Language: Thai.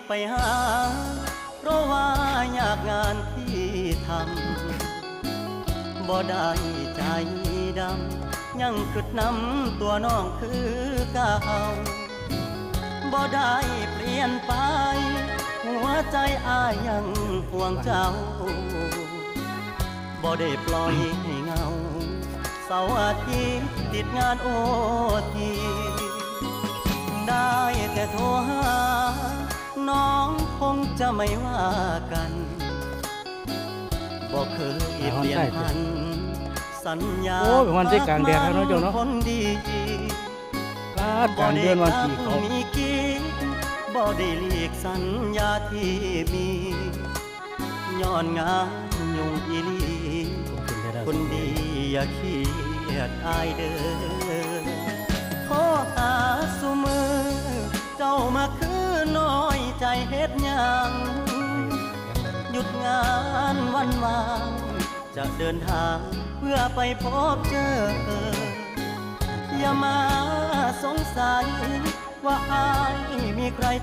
ไปหาเพราะว่าอยากงานที่ทำบ่ได้ใจดำยังกึดนำตัวน้องคือเก่าบ่ได้เปลี่ยนไปหัวใจอ้ายยังห่วงเจ้าบ่ได้ปล่อยให้เงาเสาร์อาทิตย์ติดงานโอทีได้แต่โทรหาน้องคงจะไม่ว่ากันบ่เคยเปลี่ยนพันสัญญาวันที่กลางแดดแล้วเนาะเจ้าเนาะคนดีกลางเดือนวันที่เขามีกินบ่ได้หลีกสัญญาที่มีย้อนงานยุ่งอีลีคนดีอย่าเครียดอายเด้อขอหาสุมือเจ้ามาคือน้อยใจเฮ็ดหยังหยุดงานวันวางจะเดินทางเพื่อไปพบเจออย่ามาสงสัยว่าอายมีใคร